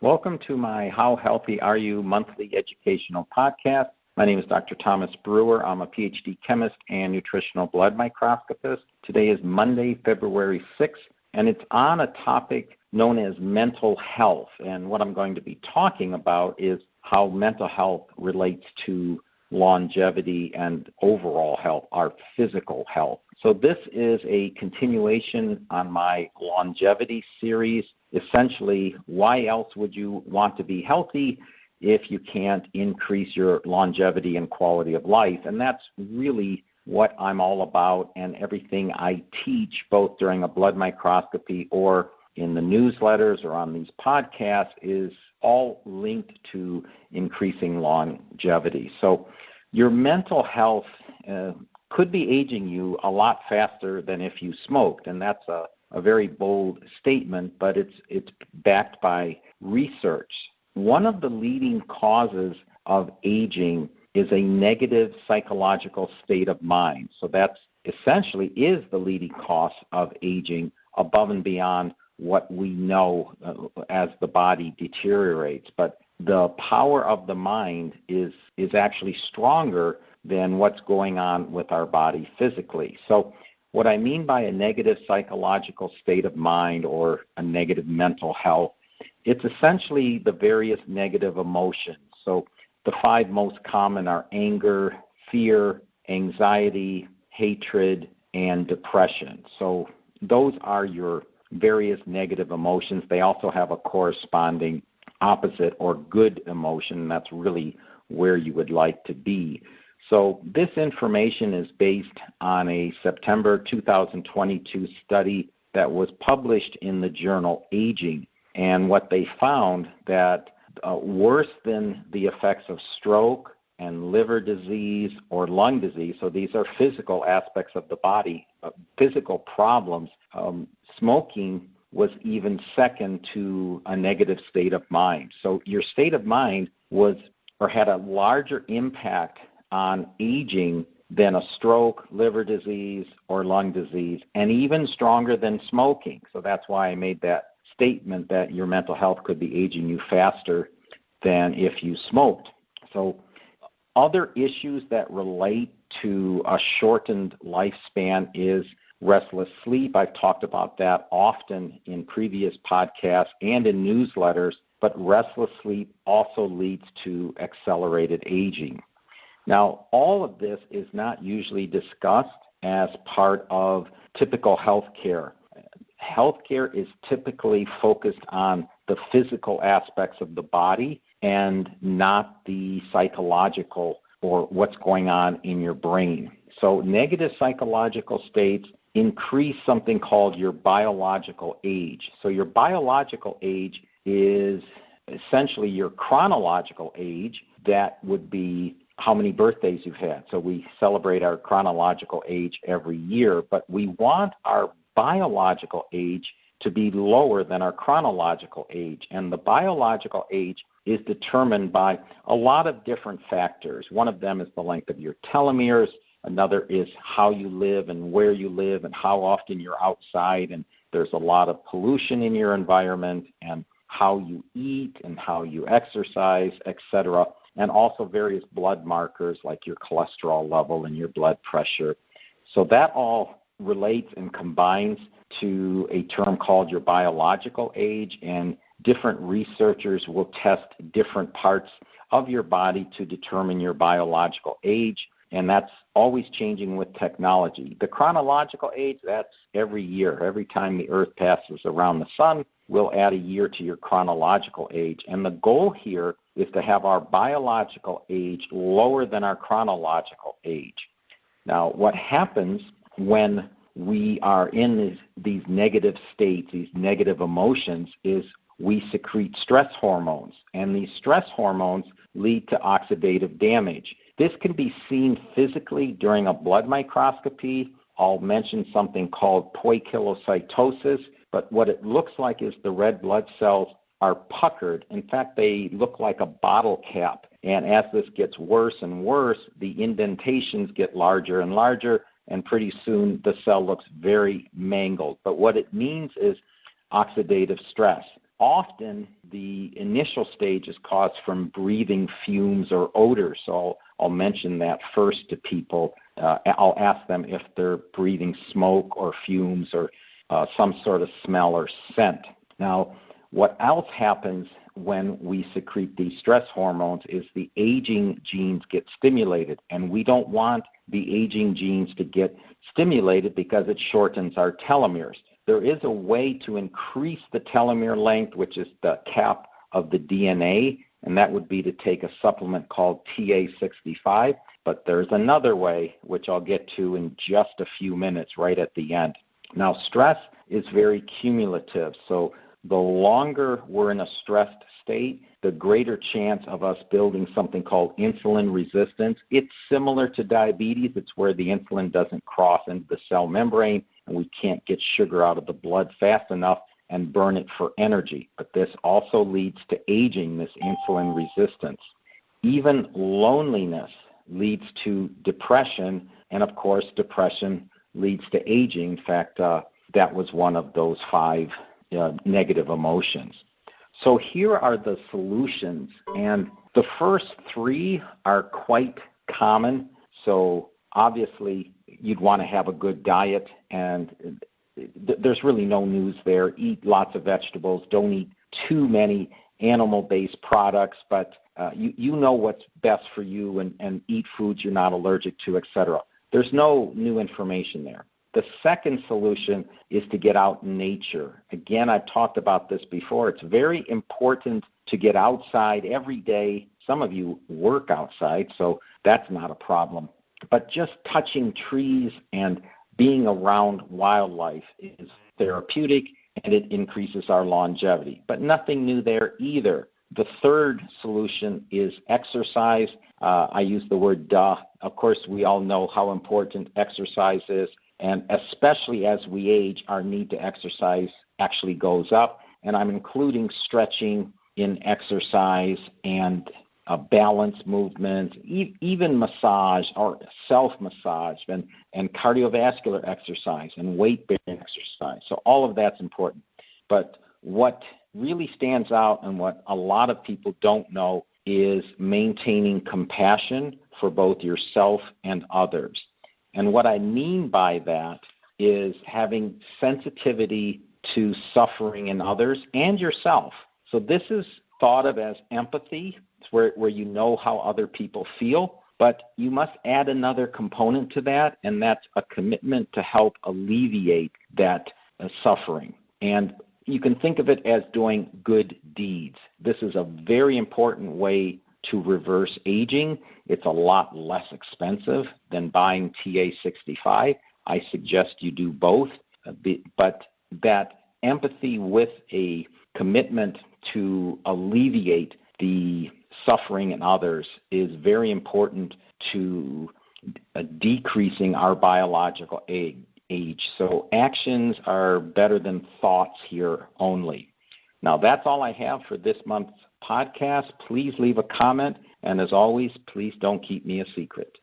Welcome to my How Healthy Are You monthly educational podcast. My name is Dr. Thomas Brewer. I'm a PhD chemist and nutritional blood microscopist. Today is Monday, February 6th, and it's on a topic known as mental health. And what I'm going to be talking about is how mental health relates to longevity and overall health, our physical health. So this is a continuation on my longevity series. Essentially, why else would you want to be healthy if you can't increase your longevity and quality of life? And that's really what I'm all about, and everything I teach, both during a blood microscopy or in the newsletters or on these podcasts, is all linked to increasing longevity. So your mental health could be aging you a lot faster than if you smoked, and that's a very bold statement, but it's backed by research. One of the leading causes of aging is a negative psychological state of mind. So that's essentially is the leading cause of aging, above and beyond what we know as the body deteriorates. But the power of the mind is actually stronger than what's going on with our body physically. So what I mean by a negative psychological state of mind or a negative mental health, it's essentially the various negative emotions. So the five most common are anger, fear, anxiety, hatred, and depression. So those are your various negative emotions. They also have a corresponding opposite or good emotion. That's really where you would like to be. So this information is based on a September 2022 study that was published in the journal Aging. And what they found that worse than the effects of stroke and liver disease or lung disease, so these are physical aspects of the body, physical problems, smoking was even second to a negative state of mind. So your state of mind was or had a larger impact on aging than a stroke, liver disease, or lung disease, and even stronger than smoking. So that's why I made that statement that your mental health could be aging you faster than if you smoked. So other issues that relate to a shortened lifespan is restless sleep. I've talked about that often in previous podcasts and in newsletters, but restless sleep also leads to accelerated aging. Now, all of this is not usually discussed as part of typical health care. Healthcare is typically focused on the physical aspects of the body and not the psychological or what's going on in your brain. So negative psychological states increase something called your biological age. So your biological age is essentially your chronological age. That would be how many birthdays you've had. So we celebrate our chronological age every year, but we want our biological age to be lower than our chronological age. And the biological age is determined by a lot of different factors. One of them is the length of your telomeres. Another is how you live and where you live and how often you're outside. And there's a lot of pollution in your environment, and how you eat and how you exercise, etc. And also various blood markers like your cholesterol level and your blood pressure. So that all relates and combines to a term called your biological age, and different researchers will test different parts of your body to determine your biological age, and that's always changing with technology. The chronological age, that's every year. Every time the Earth passes around the sun, we'll add a year to your chronological age, and the goal here is to have our biological age lower than our chronological age. Now, what happens when we are in these negative states, these negative emotions, is we secrete stress hormones, and these stress hormones lead to oxidative damage. This can be seen physically during a blood microscopy. I'll mention something called poikilocytosis, but what it looks like is the red blood cells are puckered. In fact, they look like a bottle cap, and as this gets worse and worse, the indentations get larger and larger, and pretty soon the cell looks very mangled. But what it means is oxidative stress. often the initial stage is caused from breathing fumes or odors. So I'll mention that first to people. I'll ask them if they're breathing smoke or fumes or some sort of smell or scent. Now, what else happens when we secrete these stress hormones is the aging genes get stimulated, and we don't want the aging genes to get stimulated because it shortens our telomeres. There is a way to increase the telomere length, which is the cap of the DNA, and that would be to take a supplement called TA65. But there's another way, which I'll get to in just a few minutes right at the end. Now, stress is very cumulative, so the longer we're in a stressed state, the greater chance of us building something called insulin resistance. It's similar to diabetes. It's where the insulin doesn't cross into the cell membrane, and we can't get sugar out of the blood fast enough and burn it for energy. But this also leads to aging, this insulin resistance. Even loneliness leads to depression, and of course, depression leads to aging. In fact, that was one of those 5 negative emotions. So here are the solutions, and the first 3 are quite common. So obviously, you'd want to have a good diet, and there's really no news there. Eat lots of vegetables. Don't eat too many animal-based products, but you know what's best for you, and eat foods you're not allergic to, etc. There's no new information there. The second solution is to get out in nature. Again, I've talked about this before. It's very important to get outside every day. Some of you work outside, so that's not a problem. But just touching trees and being around wildlife is therapeutic, and it increases our longevity. But nothing new there either. The third solution is exercise. I use the word duh. Of course, we all know how important exercise is, and especially as we age, our need to exercise actually goes up. And I'm including stretching in exercise and balance movement, even massage or self-massage and cardiovascular exercise and weight-bearing exercise. So all of that's important. But what really stands out and what a lot of people don't know is maintaining compassion for both yourself and others. And what I mean by that is having sensitivity to suffering in others and yourself. So this is thought of as empathy. It's where you know how other people feel, but you must add another component to that, and that's a commitment to help alleviate that suffering. And you can think of it as doing good deeds. This is a very important way to reverse aging. It's a lot less expensive than buying TA65. I suggest you do both, but that empathy with a commitment to alleviate the suffering in others is very important to decreasing our biological age. So actions are better than thoughts here only. Now, that's all I have for this month's podcast. Please leave a comment, and as always, please don't keep me a secret.